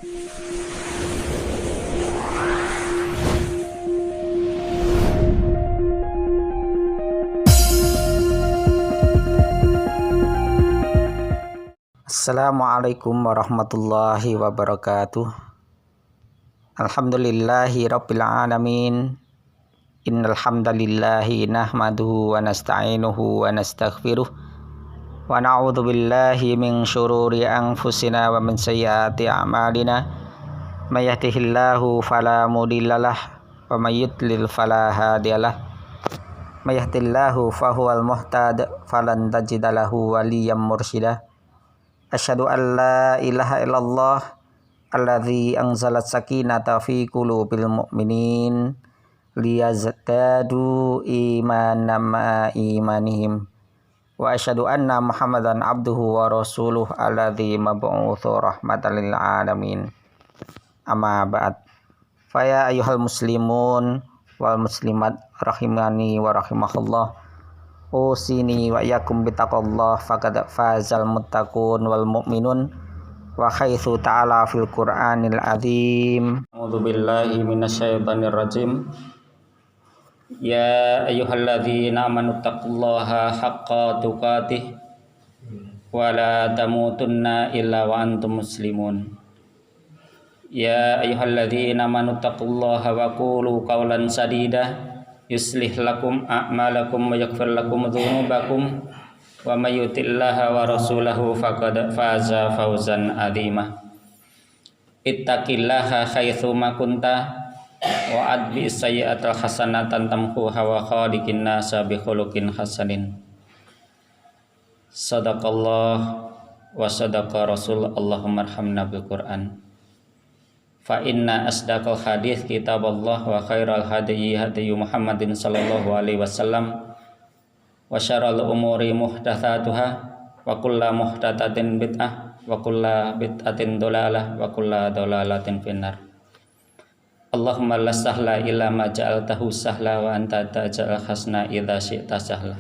Assalamualaikum warahmatullahi wabarakatuh. Alhamdulillahi rabbil alamin. Innal hamdalillahi nahmaduhu wa nasta'inuhu wa nastaghfiruh wa na'udzu billahi min syururi anfusina wa min sayyiati a'malina. May yahdihillahu fala mudhillalah wa may yudlil fala hadiyalah. May yahdihillahu fahuwal muhtad falan tajida lahu waliyyan mursyida. Asyhadu an la ilaha illallah alladzi anzalat sakinata fi qulubil mu'minin liyazdadu imanan ma imanihim wa asyhadu anna Muhammadan abduhu wa rasuluh alladzi mab'utsu rahmatan lil alamin. Amma ba'd. Fa ya ayyuhal muslimun wal muslimat rahimani wa rahimakumullah. Usini wa iyyakum bittaqwallah faqad fazal muttaqun wal mu'minun wa haitsu ta'ala fil Qur'anil azim. A'udzu billahi minasyaitonir rajim. Ya ayyuhalladzina amanu taqullaha haqqa tuqatih wa la tamutunna illa wa antum muslimun. Ya ayyuhalladzina amanu taqullaha wa qulu qawlan sadida yuslih lakum a'malakum wa yaghfir lakum dzunubakum wa may yuti'illaha wa rasulahu faqad faza fawzan 'azima. Ittaqillaha haitsu ma kunta wa adbi sayyi'atal hasanatan tamhuha wa khaliqin nasa bi khuluqin hasanin. Sadaqallah wa sadaqa rasul. Allahumma arhamna bil Qur'an. Fa inna asdaqal hadits kitaballah wa khairal hadyi hadyu Muhammadin sallallahu alaihi wasallam wa syarrul umuri muhdatsatuha wa kullu muhdatsatin bid'ah wa kullu bid'atin dhalalah wa kullu dhalalatin finnar. Allahumma la sahla illa ma ja'altahu sahla wa anta taj'al hasna idza syi'ta sahla.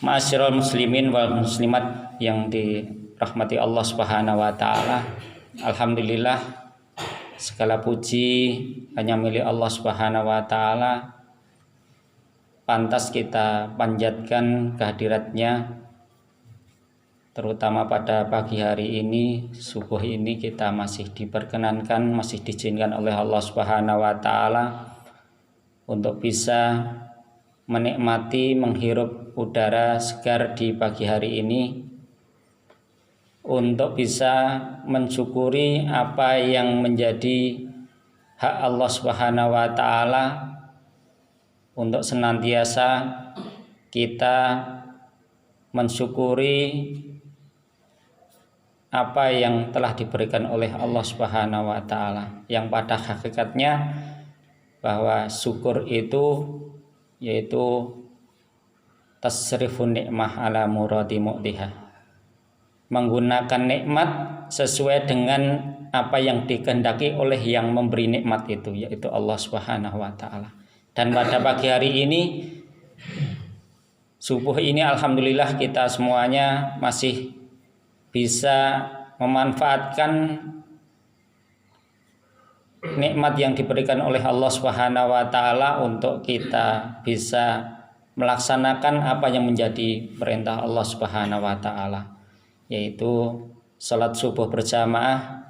Ma'asyiral muslimin wal muslimat yang dirahmati Allah Subhanahu wa taala. Alhamdulillah, segala puji hanya milik Allah Subhanahu wa taala. Pantas kita panjatkan kehadiratnya, terutama pada pagi hari ini, subuh ini kita masih diperkenankan, masih diizinkan oleh Allah Subhanahu wa taala untuk bisa menikmati menghirup udara segar di pagi hari ini, untuk bisa mensyukuri apa yang menjadi hak Allah Subhanahu wa taala, untuk senantiasa kita mensyukuri apa yang telah diberikan oleh Allah Subhanahu wa taala, yang pada hakikatnya bahwa syukur itu yaitu tasrifun nikmah ala muradi mu'tiha, menggunakan nikmat sesuai dengan apa yang dikehendaki oleh yang memberi nikmat itu, yaitu Allah Subhanahu wa taala. Dan pada pagi hari ini, subuh ini, alhamdulillah kita semuanya masih bisa memanfaatkan nikmat yang diberikan oleh Allah Subhanahu wa taala untuk kita bisa melaksanakan apa yang menjadi perintah Allah Subhanahu wa taala, yaitu salat subuh berjamaah.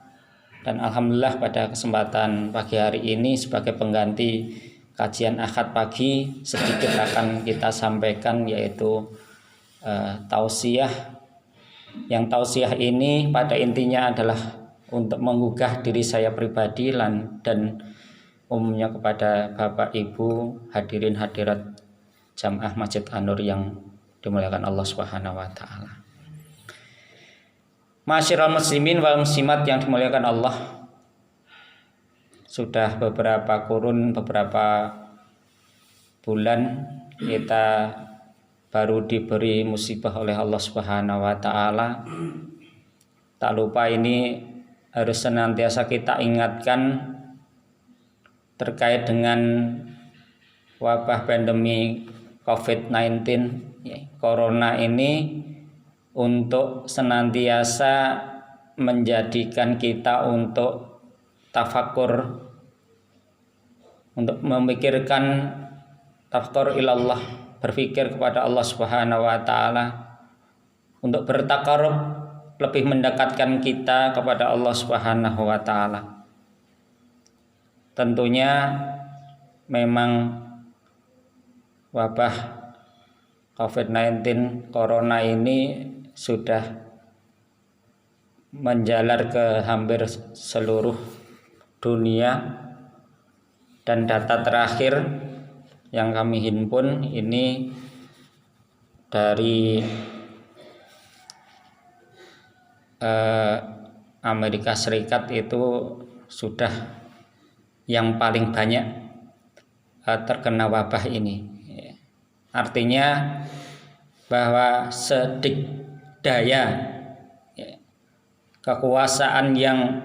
Dan alhamdulillah pada kesempatan pagi hari ini sebagai pengganti kajian Ahad pagi, sedikit akan kita sampaikan, yaitu tausiah. Yang tausiah ini pada intinya adalah untuk menggugah diri saya pribadi dan umumnya kepada Bapak Ibu hadirin hadirat Jamaah Masjid An-Nur yang dimuliakan Allah Subhanahu wa taala. Ma'asyiral muslimin wal muslimat yang dimuliakan Allah, sudah beberapa bulan kita baru diberi musibah oleh Allah Subhanahu wa taala. Tak lupa ini harus senantiasa kita ingatkan terkait dengan wabah pandemi COVID-19, Corona ini, untuk senantiasa menjadikan kita untuk tafakur, untuk memikirkan tafakur ilallah, berpikir kepada Allah Subhanahu wa taala, untuk bertakarub, lebih mendekatkan kita kepada Allah Subhanahu wa taala. Tentunya memang wabah COVID-19 corona ini sudah menjalar ke hampir seluruh dunia, dan data terakhir yang kami himpun ini dari Amerika Serikat itu sudah yang paling banyak terkena wabah ini. Artinya bahwa sedikdaya kekuasaan yang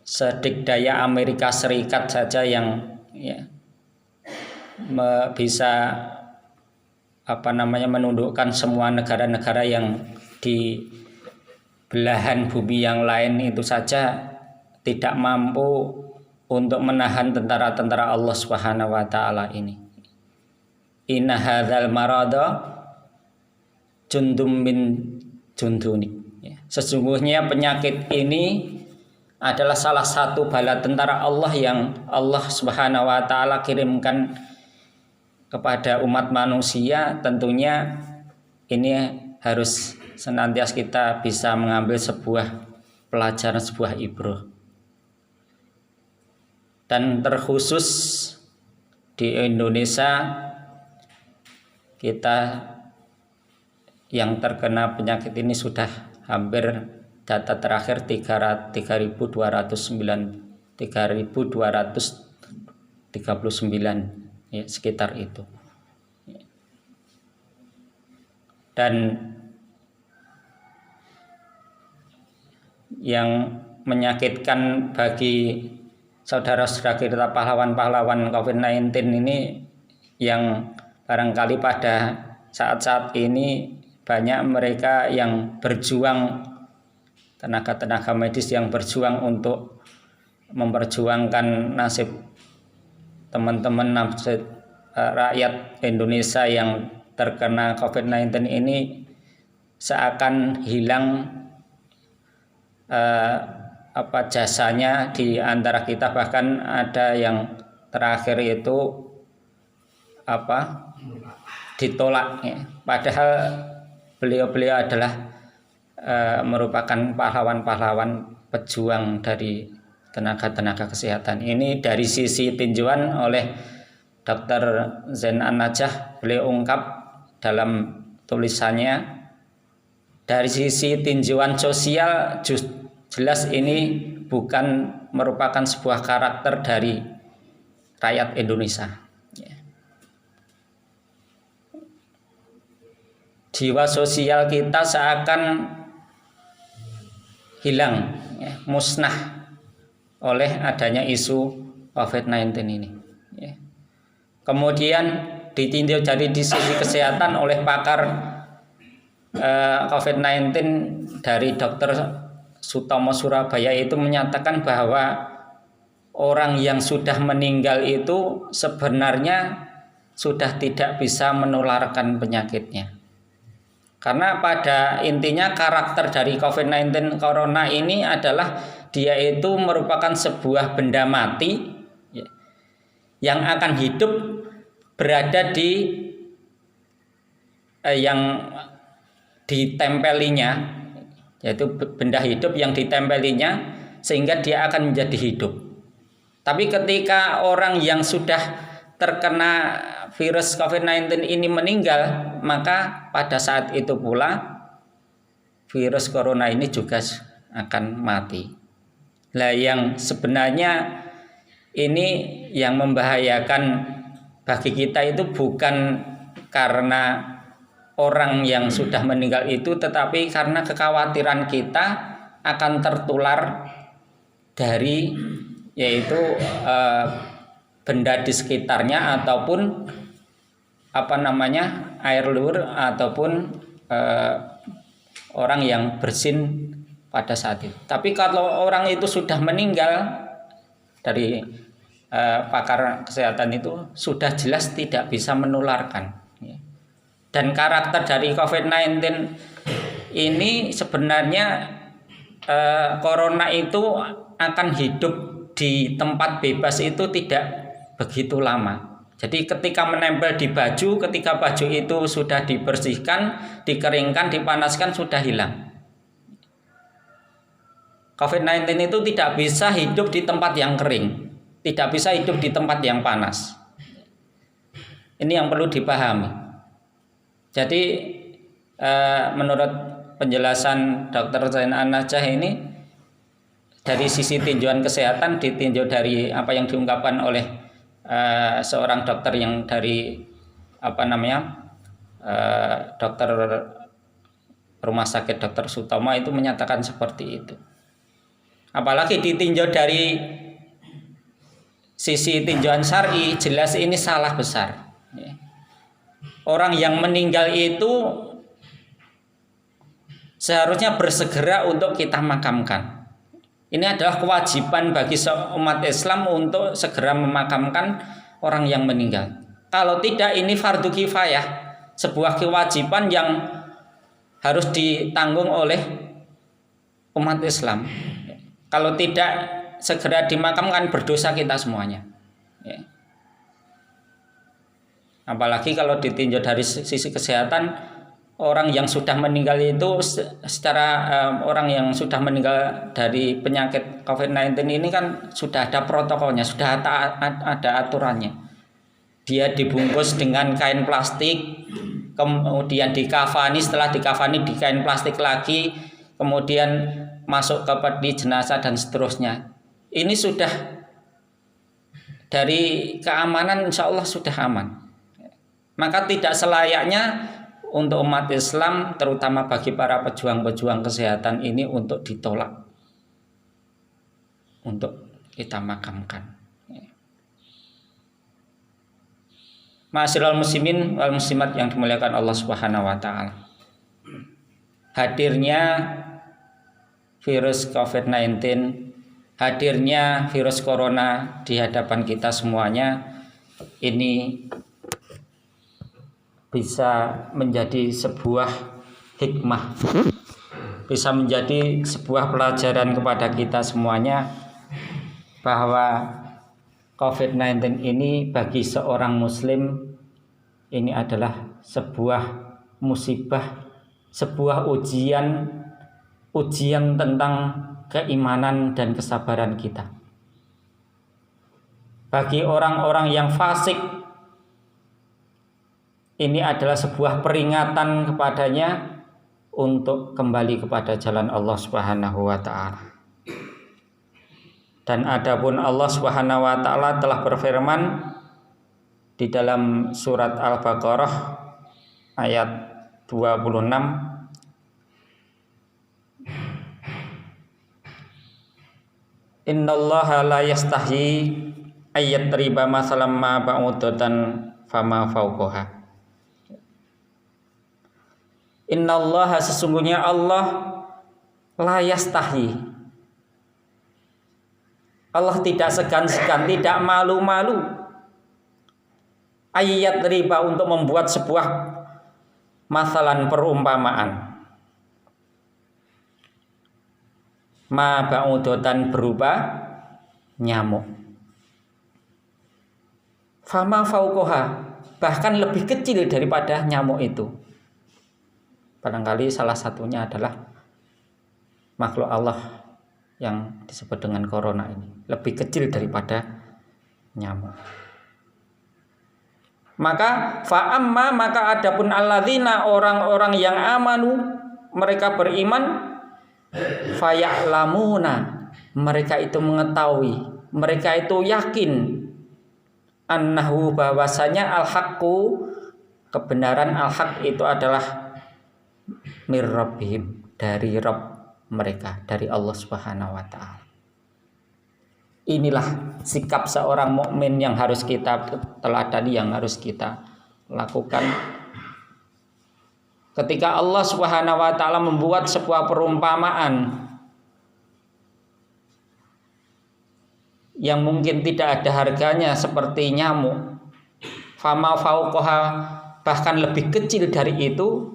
sedikdaya Amerika Serikat saja yang bisa menundukkan semua negara-negara yang di belahan bumi yang lain itu saja tidak mampu untuk menahan tentara-tentara Allah Subhanahu wa taala ini. Inna hadzal marada jundum min junduni. Sesungguhnya penyakit ini adalah salah satu bala tentara Allah yang Allah Subhanahu wa taala kirimkan kepada umat manusia. Tentunya ini harus senantiasa kita bisa mengambil sebuah pelajaran, sebuah ibrah. Dan terkhusus di Indonesia, kita yang terkena penyakit ini sudah hampir, data terakhir 3.239 ya, sekitar itu. Dan yang menyakitkan bagi saudara-saudara kita pahlawan-pahlawan COVID-19 ini, yang barangkali pada saat-saat ini banyak mereka yang berjuang, tenaga-tenaga medis yang berjuang untuk memperjuangkan nasib teman-teman, nasib rakyat Indonesia yang terkena COVID-19 ini, seakan hilang jasanya di antara kita. Bahkan ada yang terakhir itu ditolak ya. Padahal beliau-beliau adalah merupakan pahlawan-pahlawan pejuang dari tenaga-tenaga kesehatan. Ini dari sisi tinjauan oleh Dr. Zain An-Najah, beliau ungkap dalam tulisannya, dari sisi tinjauan sosial jelas ini bukan merupakan sebuah karakter dari rakyat Indonesia. Jiwa sosial kita seakan hilang, musnah oleh adanya isu COVID-19 ini. Kemudian ditinjau dari di sisi kesehatan oleh pakar COVID-19 dari Dr. Sutomo Surabaya itu menyatakan bahwa orang yang sudah meninggal itu sebenarnya sudah tidak bisa menularkan penyakitnya. Karena pada intinya karakter dari COVID-19 corona ini adalah dia itu merupakan sebuah benda mati yang akan hidup berada di yang ditempelinya, yaitu benda hidup yang ditempelinya sehingga dia akan menjadi hidup. Tapi ketika orang yang sudah terkena virus COVID-19 ini meninggal, maka pada saat itu pula virus corona ini juga akan mati. Nah, yang sebenarnya ini yang membahayakan bagi kita itu bukan karena orang yang sudah meninggal itu, tetapi karena kekhawatiran kita akan tertular dari yaitu benda di sekitarnya ataupun air liur ataupun orang yang bersin pada saat itu. Tapi kalau orang itu sudah meninggal, dari pakar kesehatan itu sudah jelas tidak bisa menularkan. Dan karakter dari COVID-19 ini sebenarnya corona itu akan hidup di tempat bebas itu tidak begitu lama. Jadi ketika menempel di baju, ketika baju itu sudah dibersihkan, dikeringkan, dipanaskan, sudah hilang. COVID-19 itu tidak bisa hidup di tempat yang kering, tidak bisa hidup di tempat yang panas. Ini yang perlu dipahami. Jadi menurut penjelasan Dr. Zain An-Najah ini, dari sisi tinjauan kesehatan, ditinjau dari apa yang diungkapkan oleh seorang dokter yang dari dokter rumah sakit Dr. Sutomo itu menyatakan seperti itu. Apalagi ditinjau dari sisi tinjauan syar'i, jelas ini salah besar. Orang yang meninggal itu seharusnya bersegera untuk kita makamkan. Ini adalah kewajiban bagi umat Islam untuk segera memakamkan orang yang meninggal. Kalau tidak, ini fardu kifayah, sebuah kewajiban yang harus ditanggung oleh umat Islam. Kalau tidak segera dimakamkan, berdosa kita semuanya. Apalagi kalau ditinjau dari sisi kesehatan, orang yang sudah meninggal itu secara orang yang sudah meninggal dari penyakit COVID-19 ini kan sudah ada protokolnya, sudah ada aturannya. Dia dibungkus dengan kain plastik, kemudian dikafani, setelah dikafani di kain plastik lagi, kemudian masuk ke peti jenazah dan seterusnya. Ini sudah dari keamanan, insya Allah sudah aman. Maka tidak selayaknya untuk umat Islam, terutama bagi para pejuang-pejuang kesehatan ini, untuk ditolak, untuk kita makamkan. Ma'asyiral muslimin wal muslimat yang dimuliakan Allah Subhanahu wa taala. Hadirnya virus COVID-19, hadirnya virus corona di hadapan kita semuanya, ini bisa menjadi sebuah hikmah, bisa menjadi sebuah pelajaran kepada kita semuanya, bahwa COVID-19 ini bagi seorang muslim ini adalah sebuah musibah, sebuah ujian tentang keimanan dan kesabaran kita. Bagi orang-orang yang fasik, ini adalah sebuah peringatan kepadanya untuk kembali kepada jalan Allah Subhanahu wa taala. Dan adapun Allah Subhanahu wa taala telah berfirman di dalam surat Al-Baqarah ayat 26, Innallaha la yastahyi ayyatriba masalam ma ba'udatan fama fauqaha. Innallaha, sesungguhnya Allah, la yastahyi, Allah tidak segan-segan, tidak malu-malu, ayat riba, untuk membuat sebuah masalan perumpamaan, ma ba'udotan, berupa nyamuk, fama fauqaha, bahkan lebih kecil daripada nyamuk itu. Barangkali salah satunya adalah makhluk Allah yang disebut dengan corona ini, lebih kecil daripada nyamuk. Maka fa'amma, maka adapun alladzina, orang-orang yang amanu, mereka beriman, faya'lamuna, mereka itu mengetahui, mereka itu yakin, annahu, bahwasanya al-haqqu, kebenaran, al-haq itu adalah mir rabbihim, dari Rabb mereka, dari Allah Subhanahu wa taala. Inilah sikap seorang mukmin yang harus kita teladani, yang harus kita lakukan. Ketika Allah Subhanahu wa taala membuat sebuah perumpamaan yang mungkin tidak ada harganya seperti nyamuk, fama fauqaha, bahkan lebih kecil dari itu,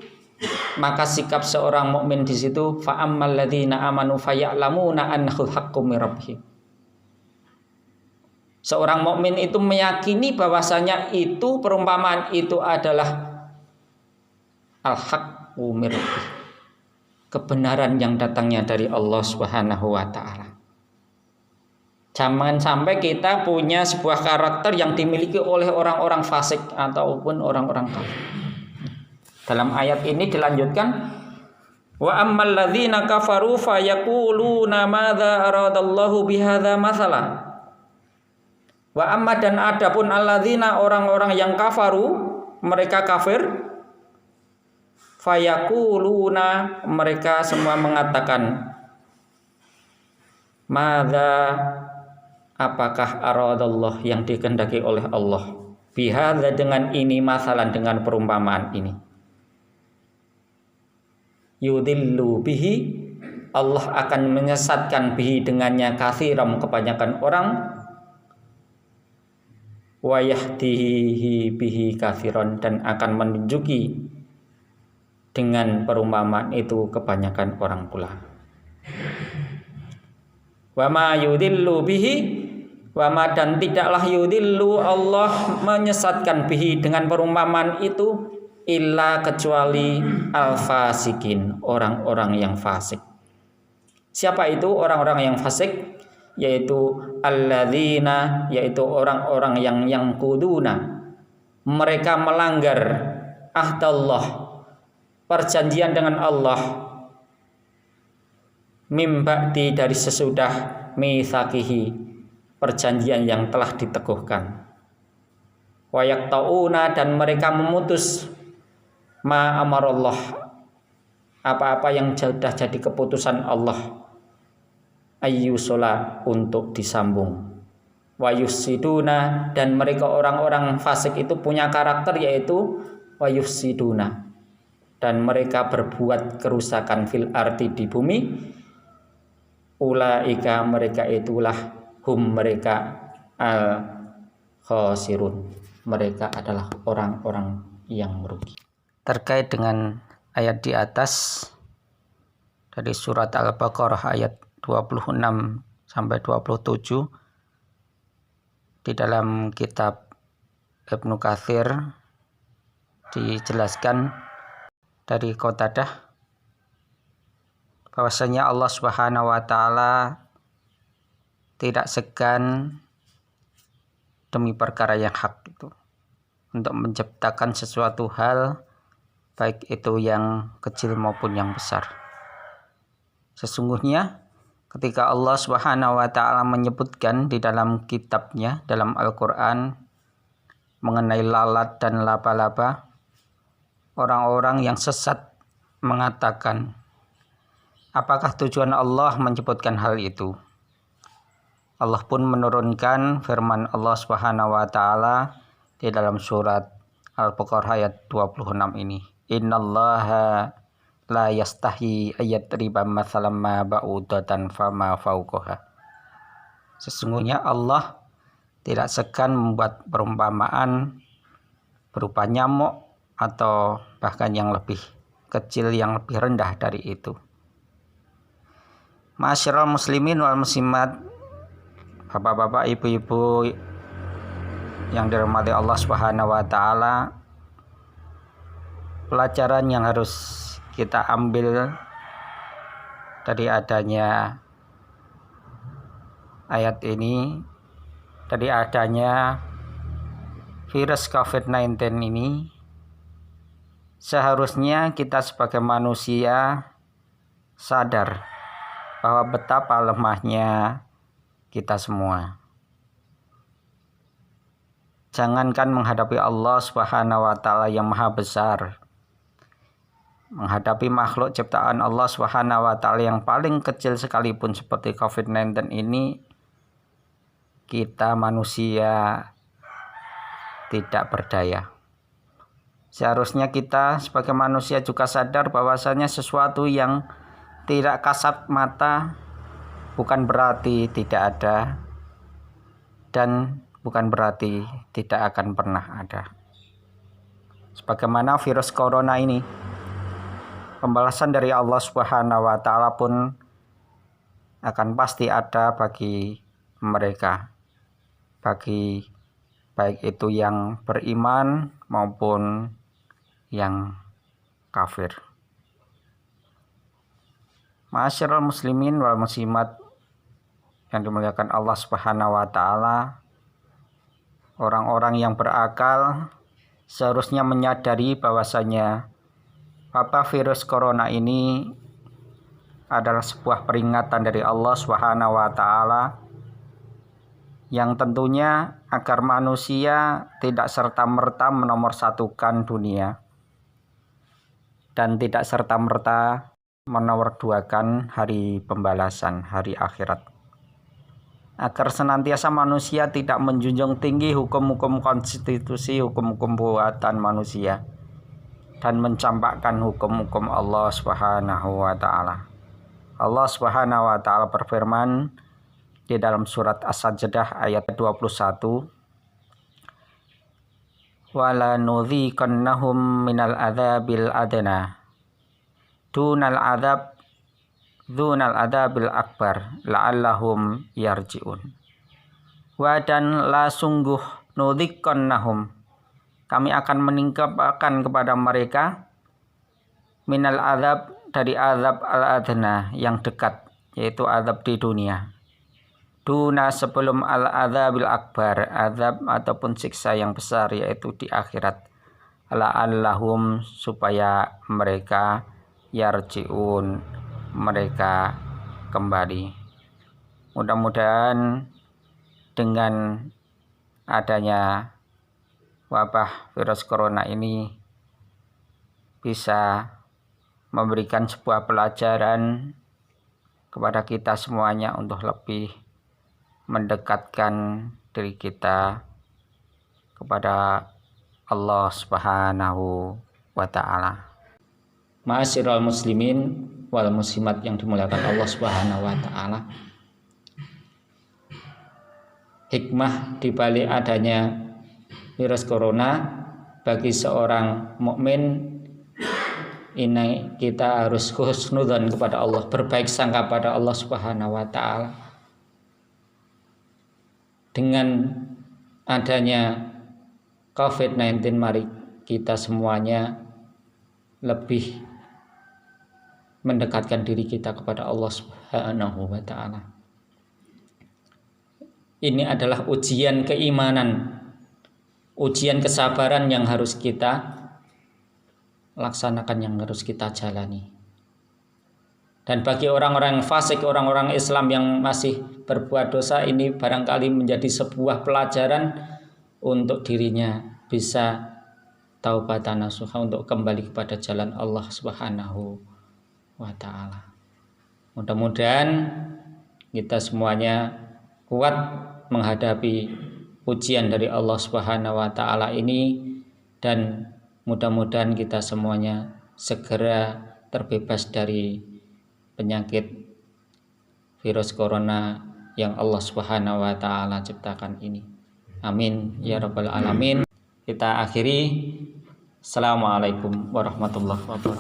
maka sikap seorang mukmin di situ, fa ammal ladzina amanu faya'lamuna annahu haqqum mir rabbihim. Seorang mukmin itu meyakini bahwasanya itu perumpamaan itu adalah al-haqqu mir rabbih, kebenaran yang datangnya dari Allah Subhanahu wa taala. Jangan sampai kita punya sebuah karakter yang dimiliki oleh orang-orang fasik ataupun orang-orang kafir. Dalam ayat ini dilanjutkan, wa ammal ladzina kafaru fayaquluna madza aradallahu bihadza mathala. Wa amma, dan adapun alladzina, orang-orang yang kafaru, mereka kafir, fayaquluna, mereka semua mengatakan, madza, apakah aradallah, yang dikehendaki oleh Allah, bihadza, dengan ini, masalan, dengan perumpamaan ini. Yudillu bihi, Allah akan menyesatkan bihi, dengannya, katsiran, kebanyakan orang, wa yahdihi bihi katsiran, dan akan menunjuki dengan perumpamaan itu kebanyakan orang pula. Wa ma yudillu bihi, wa ma, dan tidaklah yudillu, Allah menyesatkan bihi, dengan perumpamaan itu, illa, kecuali al-fasikin, orang-orang yang fasik. Siapa itu orang-orang yang fasik? Yaitu alladzina, yaitu orang-orang yang kuduna, mereka melanggar ahdallah, perjanjian dengan Allah, mim ba'di, dari sesudah mitsaqihi, perjanjian yang telah diteguhkan, wa yaqtauna, dan mereka memutus ma amarallah, apa-apa yang sudah jadi keputusan Allah, ayyusola, untuk disambung, wa yusiduna, dan mereka orang-orang fasik itu punya karakter, yaitu wa yusiduna, dan mereka berbuat kerusakan fil ardi, di bumi, ulaika, mereka itulah, hum, mereka, al khosirun, mereka adalah orang-orang yang merugi. Terkait dengan ayat di atas dari surat Al-Baqarah ayat 26 sampai 27, di dalam kitab Ibnu Katsir dijelaskan dari Qatadah bahwasanya Allah Subhanahu wa taala tidak segan demi perkara yang hak itu untuk menciptakan sesuatu hal, baik itu yang kecil maupun yang besar. Sesungguhnya ketika Allah Subhanahu wa taala menyebutkan di dalam kitabnya, dalam Al-Qur'an, mengenai lalat dan laba-laba, orang-orang yang sesat mengatakan, apakah tujuan Allah menyebutkan hal itu? Allah pun menurunkan firman Allah Subhanahu wa taala di dalam surat Al-Baqarah ayat 26 ini, innallaha la yastahi ayat riba mathalam ma ba'udatan fama fauqaha. Sesungguhnya Allah tidak segan membuat perumpamaan berupa nyamuk atau bahkan yang lebih kecil, yang lebih rendah dari itu. Ma'asyiral muslimin wal muslimat, bapak-bapak, ibu-ibu yang dirahmati Allah Subhanahu wa taala, pelajaran yang harus kita ambil dari adanya ayat ini, dari adanya virus COVID-19 ini, seharusnya kita sebagai manusia sadar bahwa betapa lemahnya kita semua. Jangankan menghadapi Allah Subhanahu wa taala yang maha besar, menghadapi makhluk ciptaan Allah Subhanahu wa taala yang paling kecil sekalipun seperti COVID-19 ini, kita manusia tidak berdaya. Seharusnya kita sebagai manusia juga sadar bahwasanya sesuatu yang tidak kasat mata bukan berarti tidak ada, dan bukan berarti tidak akan pernah ada. Sebagaimana virus corona ini, pembalasan dari Allah Subhanahu wa Ta'ala pun akan pasti ada bagi mereka, bagi baik itu yang beriman maupun yang kafir. Ma'asyiral muslimin wal muslimat yang dimuliakan Allah Subhanahu wa Ta'ala, orang-orang yang berakal seharusnya menyadari bahwasanya wabah virus corona ini adalah sebuah peringatan dari Allah Subhanahu wa Ta'ala yang tentunya agar manusia tidak serta-merta menomorsatukan dunia dan tidak serta-merta menomorduakan hari pembalasan, hari akhirat. Agar senantiasa manusia tidak menjunjung tinggi hukum-hukum konstitusi, hukum-hukum buatan manusia, dan mencampakkan hukum-hukum Allah Subhanahu wa Ta'ala. Allah Subhanahu wa Ta'ala berfirman di dalam surat As-Sajdah ayat 21, wala nudhiqannahum minal adzabil adna dunal adzabil akbar la'allahum yarji'un. Wa dan la sungguh nudhiqannahum, kami akan meningkatkan kepada mereka minal adzab, dari azab al-adna yang dekat, yaitu azab di dunia, duna sebelum al-adzabil akbar, azab ataupun siksa yang besar yaitu di akhirat, la'allahum supaya mereka yarji'un, mereka kembali. Mudah-mudahan dengan adanya wabah virus corona ini bisa memberikan sebuah pelajaran kepada kita semuanya untuk lebih mendekatkan diri kita kepada Allah Subhanahu wa Ta'ala. Ma'asyiral muslimin wal muslimat yang dimuliakan Allah Subhanahu wa Ta'ala, hikmah di balik adanya virus corona bagi seorang mukmin ini, kita harus husnudzon kepada Allah, berbaik sangka pada Allah Subhanahu wa Ta'ala. Dengan adanya COVID-19, mari kita semuanya lebih mendekatkan diri kita kepada Allah Subhanahu wa Ta'ala. Ini adalah ujian keimanan, ujian kesabaran yang harus kita laksanakan, yang harus kita jalani. Dan bagi orang-orang fasik, orang-orang Islam yang masih berbuat dosa, ini barangkali menjadi sebuah pelajaran untuk dirinya bisa taubatan nasuha, untuk kembali kepada jalan Allah Subhanahu wa Ta'ala. Mudah-mudahan kita semuanya kuat menghadapi ujian dari Allah Subhanahu wa Ta'ala ini, dan mudah-mudahan kita semuanya segera terbebas dari penyakit virus corona yang Allah Subhanahu wa Ta'ala ciptakan ini. Amin ya rabbal alamin. Kita akhiri. Assalamualaikum warahmatullahi wabarakatuh.